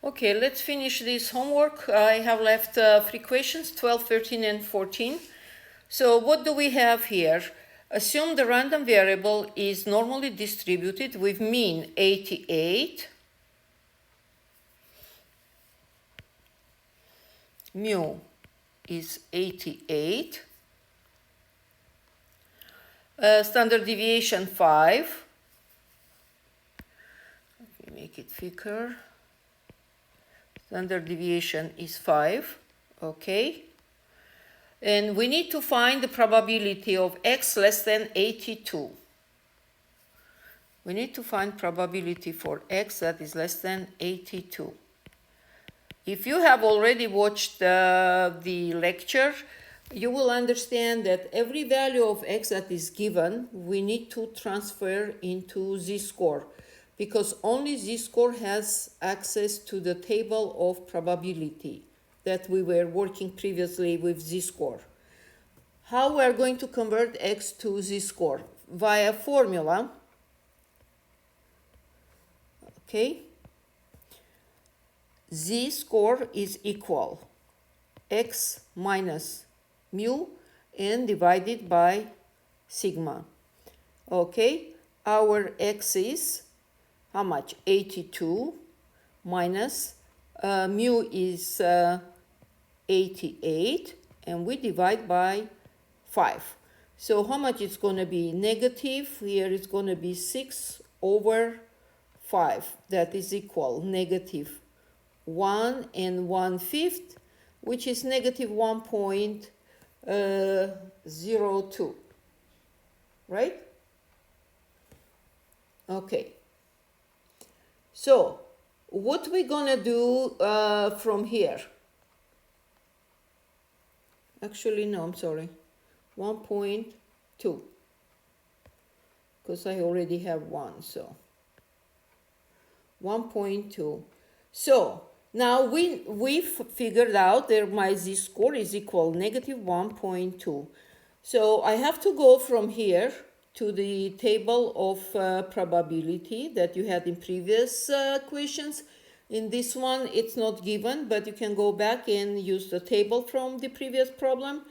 Okay, let's finish this homework. I have left 3 questions, 12, 13, and 14. So what do we have here? Assume the random variable is normally distributed with mean 88, mu is 88, standard deviation 5. Let me make it thicker. Standard deviation is 5, okay? And we need to find the probability of x less than 82. We need to find probability for x that is less than 82. If you have already watched the lecture, you will understand that every value of x that is given, we need to transfer into z-score, because only z-score has access to the table of probability that we were working previously with z-score. How we are going to convert x to z-score? Via formula, okay? Z-score is equal x minus mu and divided by sigma. Okay, our x is how much? 82 minus mu is 88, and we divide by 5. So how much it's going to be? Negative, here it's going to be 6 over 5. That is equal negative 1 and 1/5, which is negative 1.02, right? Okay. So what we're gonna do from here? Actually, no, I'm sorry, 1.2, because I already have 1, so 1.2. So now we've figured out that my z-score is equal negative 1.2. So I have to go from here to the table of probability that you had in previous questions. In this one, it's not given, but you can go back and use the table from the previous problem.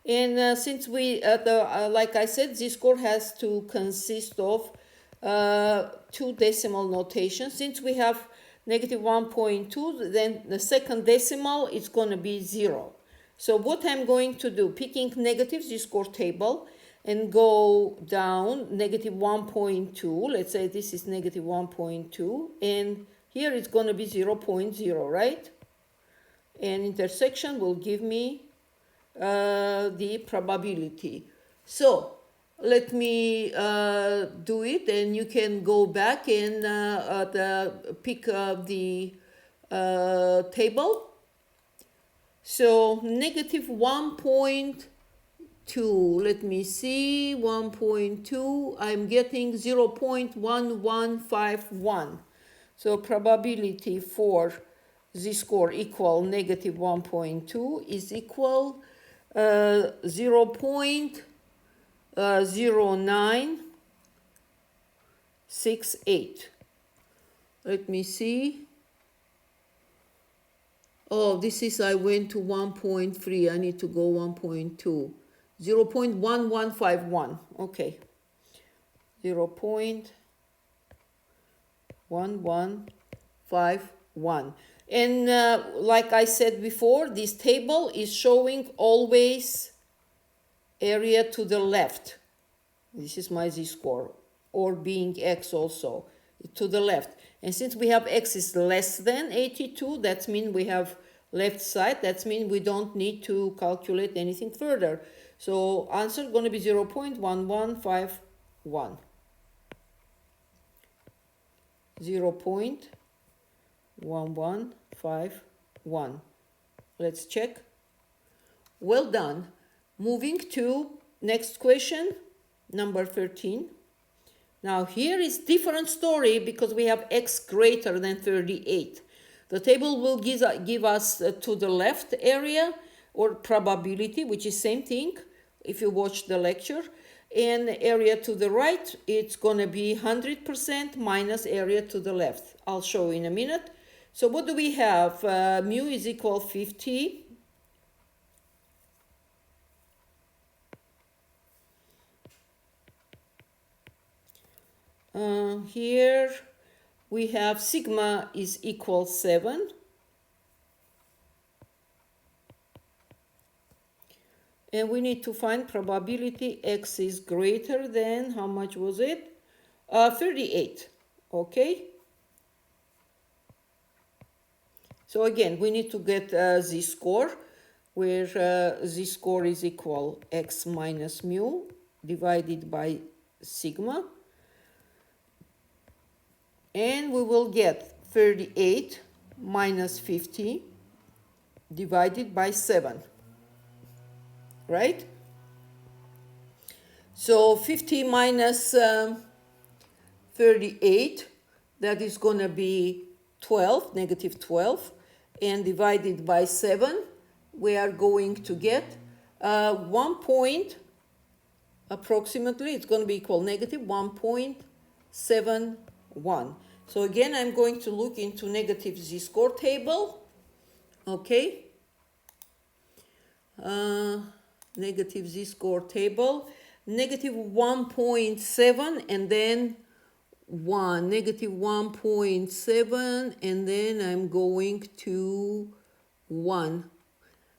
And since we, like I said, z-score has to consist of 2 decimal notations. Since we have negative 1.2, then the second decimal is going to be 0. So what I'm going to do, picking negative z-score table and go down negative 1.2, let's say this is negative 1.2, and here it's going to be 0.0, right? And intersection will give me the probability. So let me do it, and you can go back and pick the table. So negative 1.2, let me see, 1.2, I'm getting 0.1151. So probability for z-score equal negative 1.2 is equal 0.0968. Let me see. Oh, this is, I went to 1.3. I need to go 1.2. 0.1151. Okay. 0.1151. And like I said before, this table is showing always area to the left. This is my z-score, or being x also, to the left. And since we have x is less than 82, that means we have left side. That means we don't need to calculate anything further. So answer is going to be 0.1151. 0.1151. Let's check. Well done. Moving to next question, number 13. Now here is different story because we have x greater than 38. The table will give us to the left area or probability, which is same thing if you watch the lecture. And area to the right, it's going to be 100% minus area to the left. I'll show in a minute. So what do we have? Mu is equal 50. Here we have sigma is equal 7. And we need to find probability x is greater than, how much was it? 38, okay? So again, we need to get z-score, where z-score is equal x minus mu divided by sigma. And we will get 38 minus 50 divided by 7, right? So 50 minus 38, that is going to be 12, negative 12, and divided by 7, we are going to get 1 point, approximately, it's going to be equal negative 1.71. So again, I'm going to look into negative z-score table, okay? Negative z-score table, negative 1.7 and then 1, negative 1.7, and then I'm going to 1.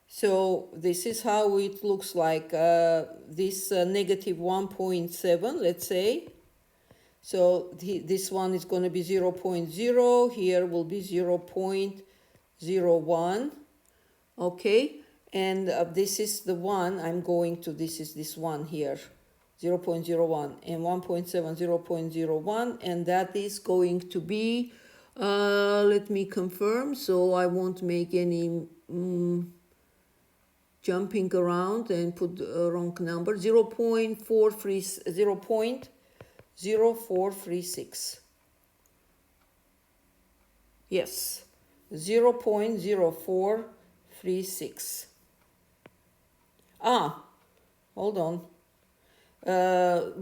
So this is how it looks like, this negative 1.7, let's say. So this one is going to be 0.0, here will be 0.01, okay? And this is the one I'm going to, this is this one here, 0.01, and 1.7, 0.01, and that is going to be, let me confirm, so I won't make any jumping around and put a wrong number, 0.0436. Yes, 0.0436. Hold on.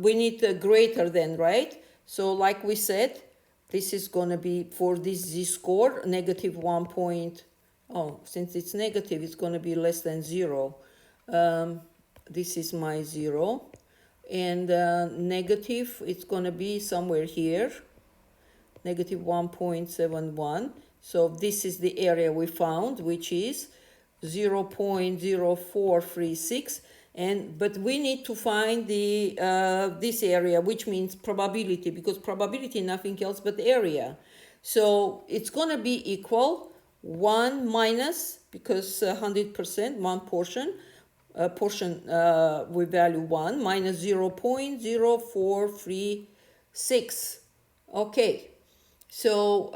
We need a greater than, right? So like we said, this is going to be, for this z-score, negative 1 point. Oh, since it's negative, it's going to be less than 0. This is my 0. And negative, it's going to be somewhere here, negative 1.71. So this is the area we found, which is 0.0436. But we need to find the this area, which means probability, because probability nothing else but area. So it's going to be equal 1 minus, because 100%, one portion we value 1 minus 0.0436. Okay, so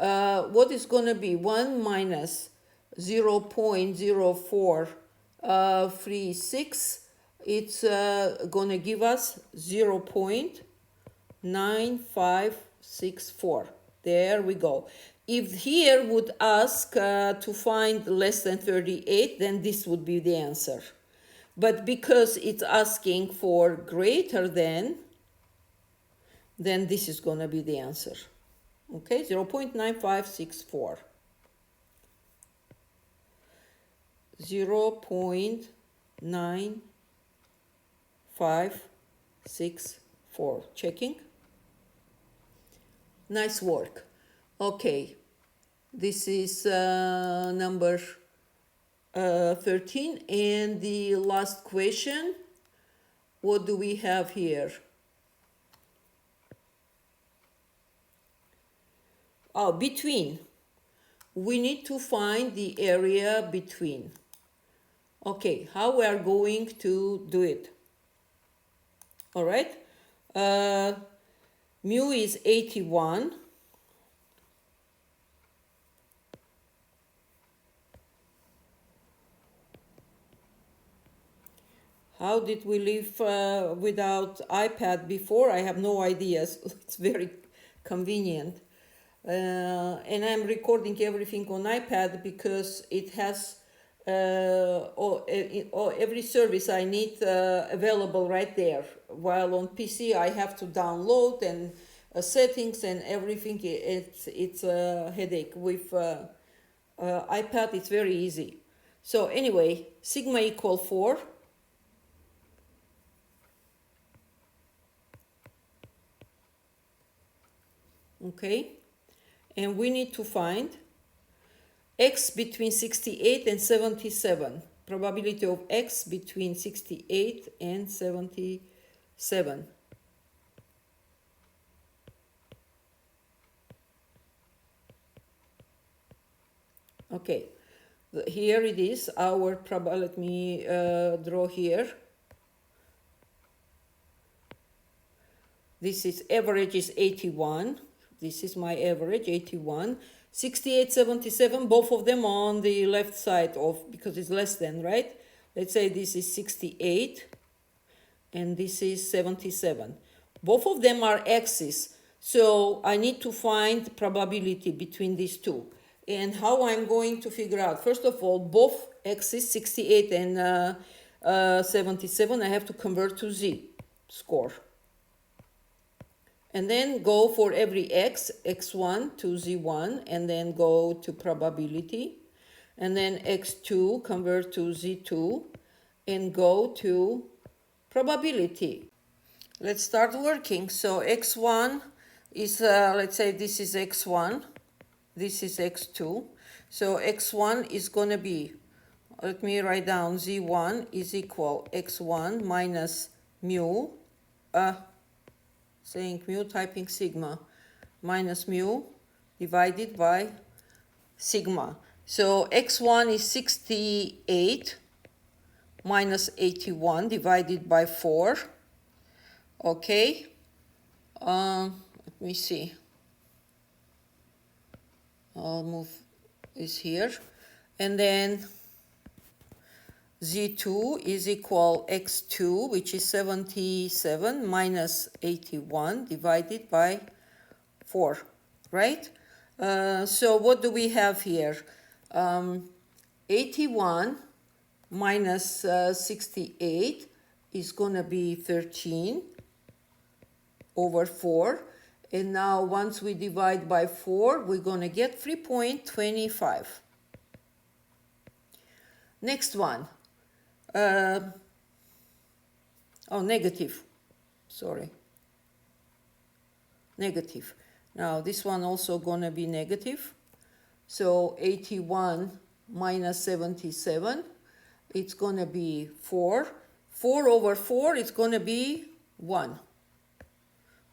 what is going to be 1 minus 0.0436? It's going to give us 0.9564. There we go. If here would ask to find less than 38, then this would be the answer. But because it's asking for greater than, then this is going to be the answer. Okay, 0.9564. 0.9564. Checking. Nice work. Okay, this is number 13, and the last question, what do we have here? Oh, between. We need to find the area between. Okay, how we are going to do it? All right, mu is 81. How did we live without iPad before? I have no idea. So it's very convenient. And I'm recording everything on iPad because it has every service I need available right there. While on PC I have to download and settings and everything. It's a headache with iPad, it's very easy. So anyway, sigma equal 4. Okay, and we need to find x between 68 and 77. Probability of x between 68 and 77. Okay, here it is, our probability. Let me draw here. This is average is 81. This is my average, 81. 68, 77, both of them on the left side of, because it's less than, right? Let's say this is 68 and this is 77. Both of them are x's. So I need to find probability between these two. And how I'm going to figure out, first of all, both x's, 68 and 77, I have to convert to z-score. And then go for every x, x1 to z1, and then go to probability. And then x2, convert to z2, and go to probability. Let's start working. So x1 is, let's say this is x1, this is x2. So x1 is going to be, let me write down, z1 is equal x1 minus mu, saying mu, typing sigma, minus mu divided by sigma. So x1 is 68 minus 81 divided by 4. Okay. Let me see. I'll move this here. And then z2 is equal x2, which is 77 minus 81 divided by 4, right? So what do we have here? 81 minus 68 is going to be 13 over 4. And now once we divide by 4, we're going to get 3.25. Next one. Negative. Sorry. Negative. Now this one also going to be negative. So 81 minus 77, it's going to be 4. 4 over 4, it's going to be 1.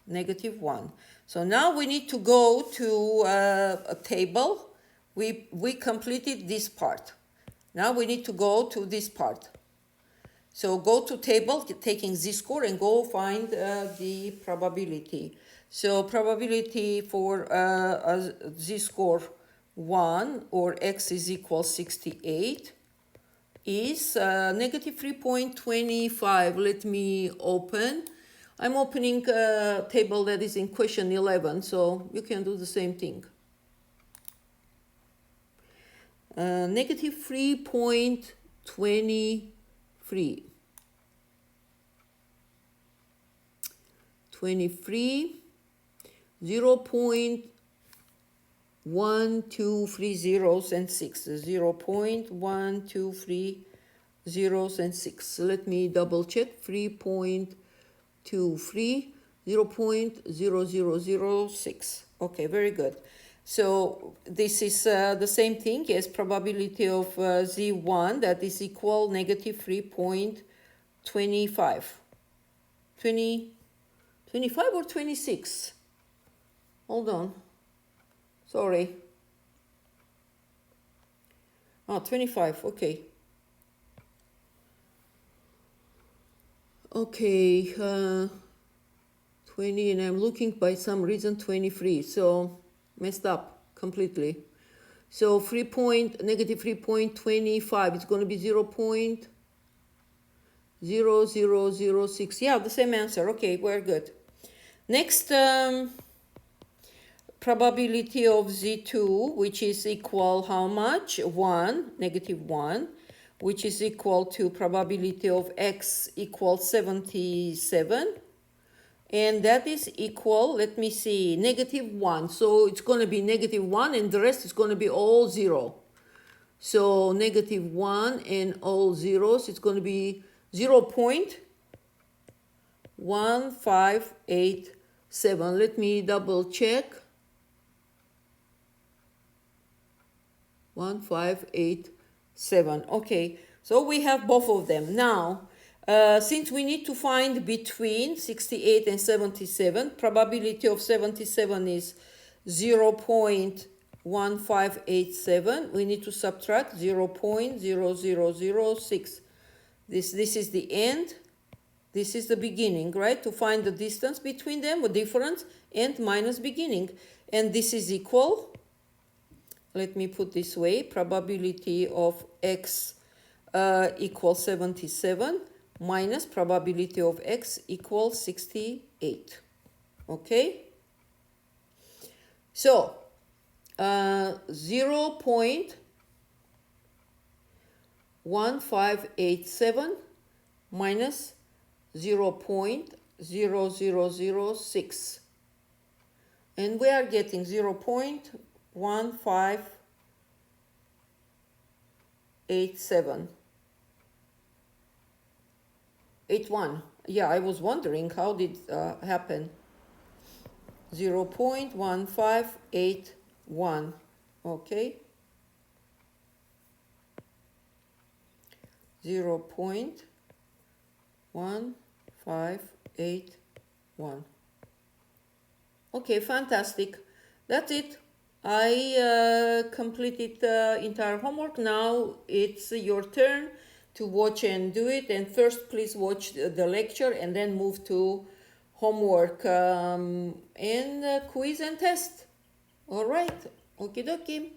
Negative 1. So now we need to go to a table. We completed this part. Now we need to go to this part. So go to table, taking z-score, and go find the probability. So probability for z-score 1, or x is equal 68, is negative 3.25. Let me open. I'm opening a table that is in question 11, so you can do the same thing. Negative 3.23. 0.1230 zeros and 6. 0.1230 zeros and 6. Let me double check. 3.23, 0.0006. Okay, very good. So this is the same thing. Yes, probability of Z1, that is equal negative 3.25. 25 or 26? Hold on. Sorry. Oh, 25, okay. Okay, 20, and I'm looking by some reason 23, so messed up completely. So negative 3.25, it's going to be 0.0006. Yeah, the same answer. Okay, we're good. Next, probability of Z2, which is equal how much? 1, negative 1, which is equal to probability of X equals 77. And that is equal, let me see, negative 1. So it's going to be negative 1, and the rest is going to be all 0. So negative 1 and all zeros, it's going to be 0.1587. Let me double check. 1587. Okay, so we have both of them. Now, since we need to find between 68 and 77, probability of 77 is 0.1587. We need to subtract 0.0006. This is the end. This is the beginning, right? To find the distance between them, or difference, and minus beginning. And this is equal, let me put this way, probability of x equals 77 minus probability of x equals 68. Okay? So, 0.1587 minus 0.0006. And we are getting 0.1587. 81. Yeah, I was wondering how did happen. 0.1581. Okay. 0.1581. Okay, fantastic. That's it. I completed the entire homework. Now it's your turn to watch and do it. And first, please watch the lecture and then move to homework and quiz and test. All right. Okie dokie.